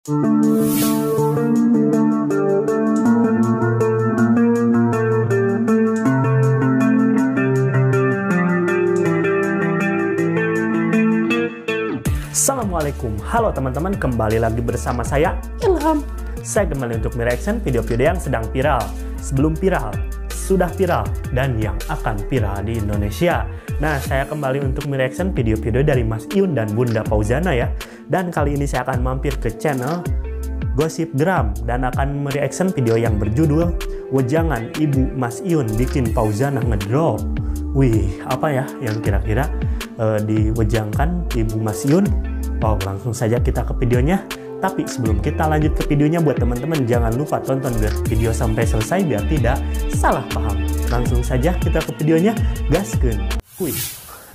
Assalamualaikum, halo teman-teman, kembali lagi bersama saya Ilham. Saya kembali untuk mereaction video-video yang sedang viral, sebelum viral, sudah viral, dan yang akan viral di Indonesia. Nah, saya kembali untuk mereaction video-video dari Mas Iyun dan Bunda Fauzana ya. Dan kali ini saya akan mampir ke channel Gossipgram dan akan mereaction video yang berjudul Wejangan Ibu Mas Iyun bikin Fauzana ngedrop. Wih, apa ya yang kira-kira diwejangkan Ibu Mas Iyun? Oh, langsung saja kita ke videonya. Tapi sebelum kita lanjut ke videonya, buat teman-teman jangan lupa tonton video sampai selesai biar tidak salah paham. Langsung saja kita ke videonya, gaskeun. Wih.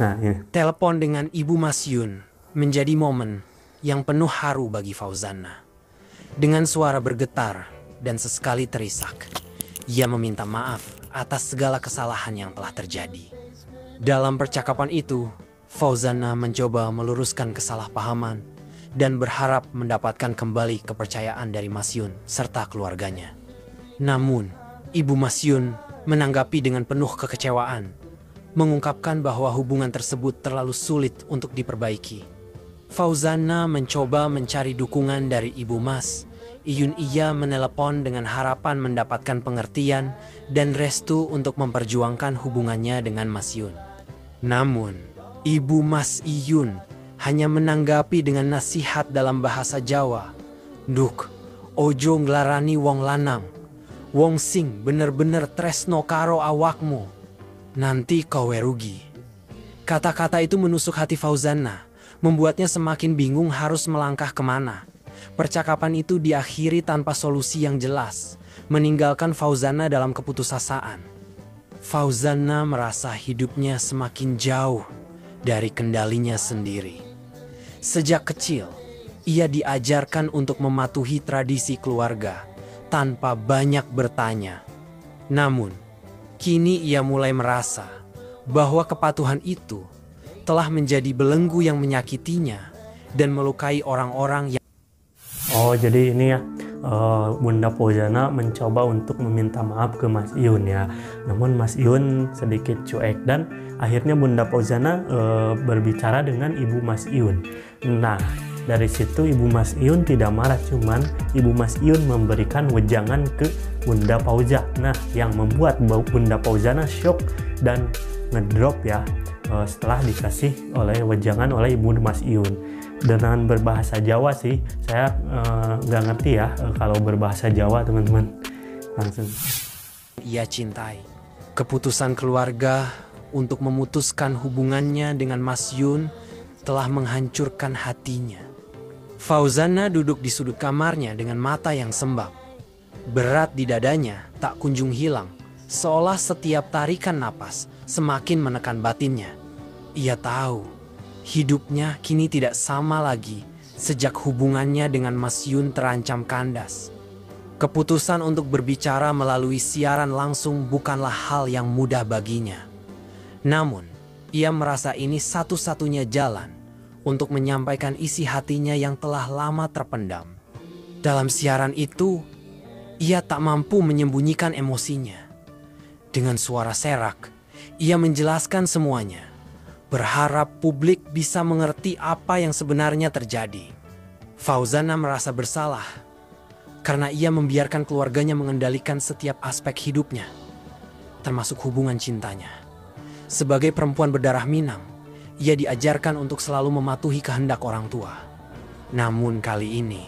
Nah, ini. Telepon dengan Ibu Mas Iyun menjadi momen yang penuh haru bagi Fauzana. Dengan suara bergetar dan sesekali terisak, ia meminta maaf atas segala kesalahan yang telah terjadi. Dalam percakapan itu, Fauzana mencoba meluruskan kesalahpahaman dan berharap mendapatkan kembali kepercayaan dari Mas Iyun serta keluarganya. Namun, Ibu Mas Iyun menanggapi dengan penuh kekecewaan, mengungkapkan bahwa hubungan tersebut terlalu sulit untuk diperbaiki. Fauzana mencoba mencari dukungan dari Ibu Mas Iyun. Ia menelepon dengan harapan mendapatkan pengertian dan restu untuk memperjuangkan hubungannya dengan Mas Iyun. Namun, Ibu Mas Iyun hanya menanggapi dengan nasihat dalam bahasa Jawa. "Nduk, ojo nglarani wong lanang. Wong sing bener-bener tresno karo awakmu. Nanti kowe rugi." Kata-kata itu menusuk hati Fauzana, membuatnya semakin bingung harus melangkah kemana. Percakapan itu diakhiri tanpa solusi yang jelas, meninggalkan Fauzana dalam keputusasaan. Fauzana merasa hidupnya semakin jauh dari kendalinya sendiri. Sejak kecil, ia diajarkan untuk mematuhi tradisi keluarga tanpa banyak bertanya. Namun, kini ia mulai merasa bahwa kepatuhan itu telah menjadi belenggu yang menyakitinya dan melukai orang-orang yang... Oh, jadi ini ya, Bunda Fauzana mencoba untuk meminta maaf ke Mas Iyun ya. Namun Mas Iyun sedikit cuek dan akhirnya Bunda Fauzana berbicara dengan Ibu Mas Iyun. Nah, dari situ Ibu Mas Iyun tidak marah, cuman Ibu Mas Iyun memberikan wejangan ke Bunda Fauzana. Nah, yang membuat Bunda Fauzana shock dan ngedrop ya setelah dikasih wejangan oleh Ibu Mas Iyun. Dengan berbahasa Jawa sih, saya nggak ngerti ya kalau berbahasa Jawa teman-teman. Langsung. Ia cintai. Keputusan keluarga untuk memutuskan hubungannya dengan Mas Iyun telah menghancurkan hatinya. Fauzana duduk di sudut kamarnya dengan mata yang sembab. Berat di dadanya tak kunjung hilang, seolah setiap tarikan napas semakin menekan batinnya. Ia tahu hidupnya kini tidak sama lagi sejak hubungannya dengan Mas Iyun terancam kandas. Keputusan untuk berbicara melalui siaran langsung bukanlah hal yang mudah baginya. Namun, ia merasa ini satu-satunya jalan untuk menyampaikan isi hatinya yang telah lama terpendam. Dalam siaran itu, ia tak mampu menyembunyikan emosinya. Dengan suara serak, ia menjelaskan semuanya, berharap publik bisa mengerti apa yang sebenarnya terjadi. Fauzana merasa bersalah karena ia membiarkan keluarganya mengendalikan setiap aspek hidupnya, termasuk hubungan cintanya. Sebagai perempuan berdarah Minang, ia diajarkan untuk selalu mematuhi kehendak orang tua. Namun kali ini,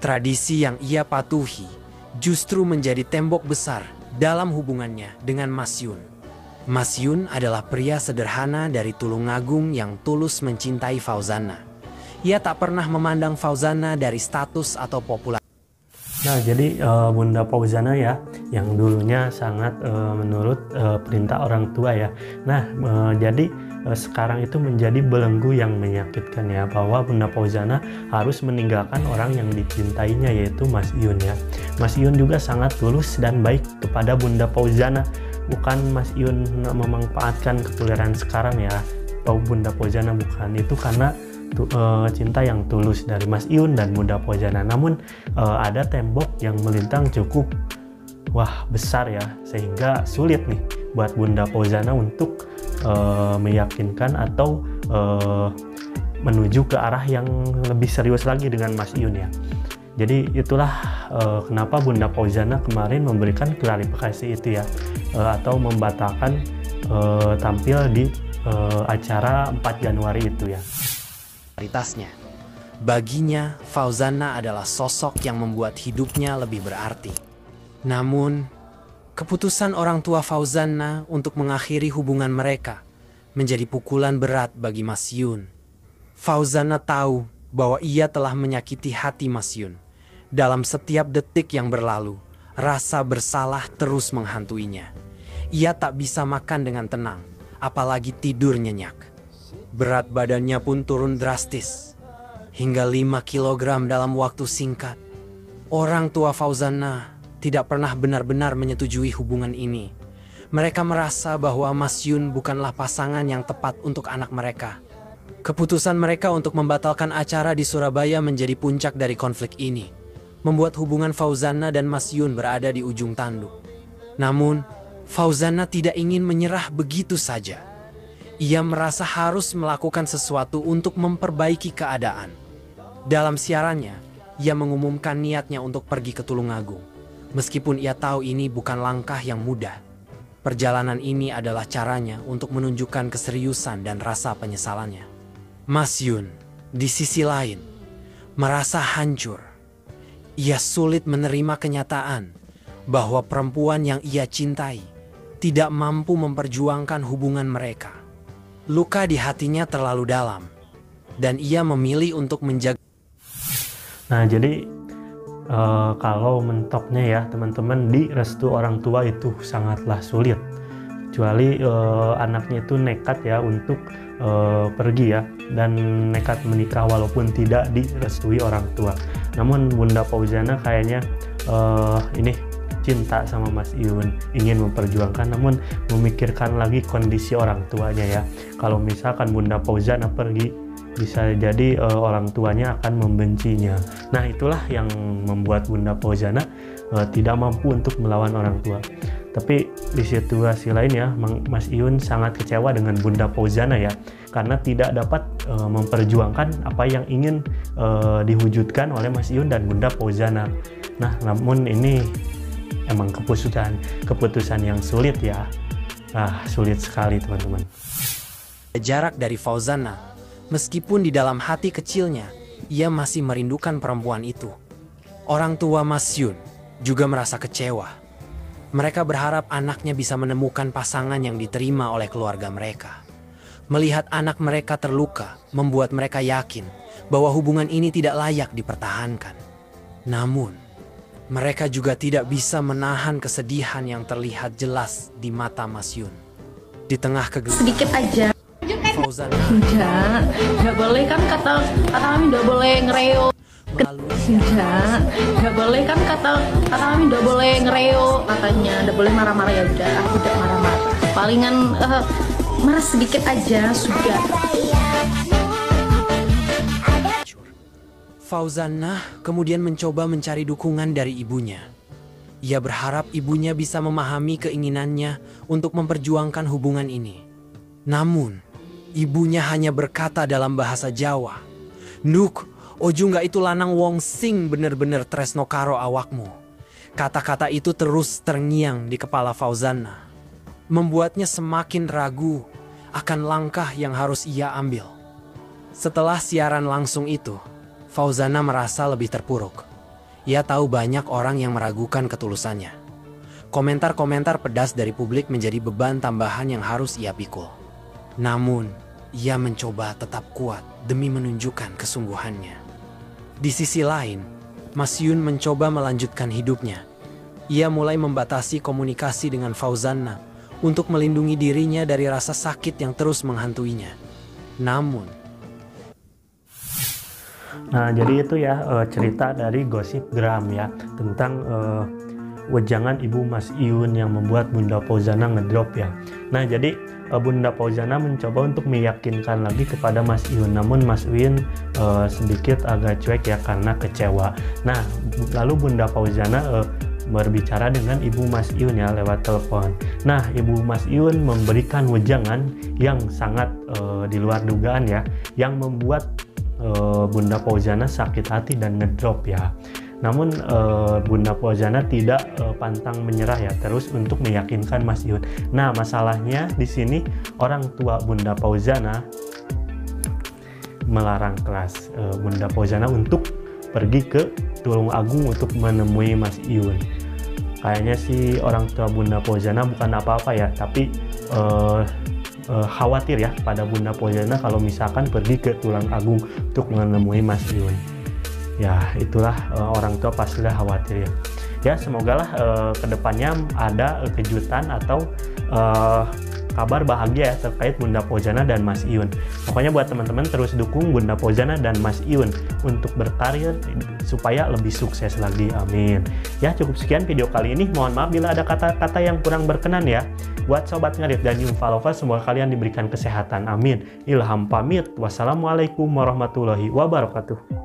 tradisi yang ia patuhi justru menjadi tembok besar dalam hubungannya dengan Mas Iyun. Mas Iyun adalah pria sederhana dari Tulungagung yang tulus mencintai Fauzana. Ia tak pernah memandang Fauzana dari status atau popularitas. Nah, jadi Bunda Fauzana ya, yang dulunya sangat menurut perintah orang tua ya. Nah, jadi sekarang itu menjadi belenggu yang menyakitkan ya, bahwa Bunda Fauzana harus meninggalkan orang yang dicintainya, yaitu Mas Iyun ya. Mas Iyun juga sangat tulus dan baik kepada Bunda Fauzana. Bukan Mas Iyun memanfaatkan ketoleran sekarang ya, atau Bunda Fauzana, bukan. Itu karena cinta yang tulus dari Mas Iyun dan Bunda Fauzana. Namun ada tembok yang melintang cukup besar ya, sehingga sulit nih buat Bunda Fauzana untuk meyakinkan atau menuju ke arah yang lebih serius lagi dengan Mas Iyun ya. Jadi itulah kenapa Bunda Fauzana kemarin memberikan klarifikasi itu ya, atau membatalkan tampil di acara 4 Januari itu ya. Baginya, Fauzana adalah sosok yang membuat hidupnya lebih berarti. Namun, keputusan orang tua Fauzana untuk mengakhiri hubungan mereka menjadi pukulan berat bagi Mas Iyun. Fauzana tahu bahwa ia telah menyakiti hati Mas Iyun. Dalam setiap detik yang berlalu, rasa bersalah terus menghantuinya. Ia tak bisa makan dengan tenang, apalagi tidur nyenyak. Berat badannya pun turun drastis, hingga 5 kg dalam waktu singkat. Orang tua Fauzana tidak pernah benar-benar menyetujui hubungan ini. Mereka merasa bahwa Mas Iyun bukanlah pasangan yang tepat untuk anak mereka. Keputusan mereka untuk membatalkan acara di Surabaya menjadi puncak dari konflik ini, membuat hubungan Fauzana dan Mas Iyun berada di ujung tanduk. Namun, Fauzana tidak ingin menyerah begitu saja. Ia merasa harus melakukan sesuatu untuk memperbaiki keadaan. Dalam siarannya, ia mengumumkan niatnya untuk pergi ke Tulungagung. Meskipun ia tahu ini bukan langkah yang mudah, perjalanan ini adalah caranya untuk menunjukkan keseriusan dan rasa penyesalannya. Mas Iyun, di sisi lain, merasa hancur. Ia sulit menerima kenyataan bahwa perempuan yang ia cintai tidak mampu memperjuangkan hubungan mereka. Luka di hatinya terlalu dalam, dan ia memilih untuk menjaga. Nah, jadi kalau mentoknya ya teman-teman, di restu orang tua itu sangatlah sulit. Kecuali anaknya itu nekat ya untuk pergi ya, dan nekat menikah walaupun tidak direstui orang tua. Namun Bunda Fauzana kayaknya ini cinta sama Mas Iyun, ingin memperjuangkan, namun memikirkan lagi kondisi orang tuanya ya. Kalau misalkan Bunda Fauzana pergi, bisa jadi orang tuanya akan membencinya. Nah, itulah yang membuat Bunda Fauzana tidak mampu untuk melawan orang tua. Tapi di situasi lain ya, Mas Iyun sangat kecewa dengan Bunda Fauzana ya, karena tidak dapat memperjuangkan apa yang ingin diwujudkan oleh Mas Iyun dan Bunda Fauzana. Nah, namun ini emang keputusan yang sulit ya. Sulit sekali teman-teman. Jarak dari Fauzana, meskipun di dalam hati kecilnya, ia masih merindukan perempuan itu. Orang tua Mas Iyun juga merasa kecewa. Mereka berharap anaknya bisa menemukan pasangan yang diterima oleh keluarga mereka. Melihat anak mereka terluka, membuat mereka yakin bahwa hubungan ini tidak layak dipertahankan. Namun, mereka juga tidak bisa menahan kesedihan yang terlihat jelas di mata Mas Iyun. Di tengah kegelapan sedikit aja. Fauzana Enggak boleh kan, kata kami enggak boleh ngereo. Enggak boleh kan, kata kami enggak boleh ngereo, katanya enggak boleh marah-marah. Ya udah, aku tidak marah-marah. Palingan marah sedikit aja sudah. Fauzana kemudian mencoba mencari dukungan dari ibunya. Ia berharap ibunya bisa memahami keinginannya untuk memperjuangkan hubungan ini. Namun, ibunya hanya berkata dalam bahasa Jawa, "Nuk, ojo nggak itu lanang wong sing bener-bener tresno karo awakmu." Kata-kata itu terus terngiang di kepala Fauzana, membuatnya semakin ragu akan langkah yang harus ia ambil. Setelah siaran langsung itu, Fauzana merasa lebih terpuruk. Ia tahu banyak orang yang meragukan ketulusannya. Komentar-komentar pedas dari publik menjadi beban tambahan yang harus ia pikul. Namun, ia mencoba tetap kuat demi menunjukkan kesungguhannya. Di sisi lain, Mas Iyun mencoba melanjutkan hidupnya. Ia mulai membatasi komunikasi dengan Fauzana untuk melindungi dirinya dari rasa sakit yang terus menghantuinya. Namun, nah, jadi itu ya cerita dari Gosip Gram ya, tentang wejangan Ibu Mas Iun yang membuat Bunda Fauzana ngedrop ya. Nah, jadi Bunda Fauzana mencoba untuk meyakinkan lagi kepada Mas Iun, namun Mas Iun sedikit agak cuek ya karena kecewa. Nah, lalu Bunda Fauzana berbicara dengan Ibu Mas Iun ya lewat telepon. Nah, Ibu Mas Iun memberikan wejangan yang sangat di luar dugaan ya, yang membuat Bunda Fauzana sakit hati dan ngedrop ya. Namun Bunda Fauzana tidak pantang menyerah ya, terus untuk meyakinkan Mas Iun. Nah, masalahnya di sini orang tua Bunda Fauzana melarang keras Bunda Fauzana untuk pergi ke Tulung Agung untuk menemui Mas Iun. Kayaknya sih orang tua Bunda Fauzana bukan apa-apa ya, tapi khawatir ya pada Bunda Fauzana kalau misalkan pergi ke Tulung Agung untuk menemui Mas Iun. Ya, itulah orang tua pastilah khawatir ya. Ya, semoga lah kedepannya ada kejutan atau kabar bahagia ya terkait Bunda Fauzana dan Mas Iun. Pokoknya buat teman-teman terus dukung Bunda Fauzana dan Mas Iun untuk berkarir supaya lebih sukses lagi. Amin. Ya, cukup sekian video kali ini. Mohon maaf bila ada kata-kata yang kurang berkenan ya. Buat sobat Ngarif dan Yumfa Lovers, semoga kalian diberikan kesehatan. Amin. Ilham pamit. Wassalamualaikum warahmatullahi wabarakatuh.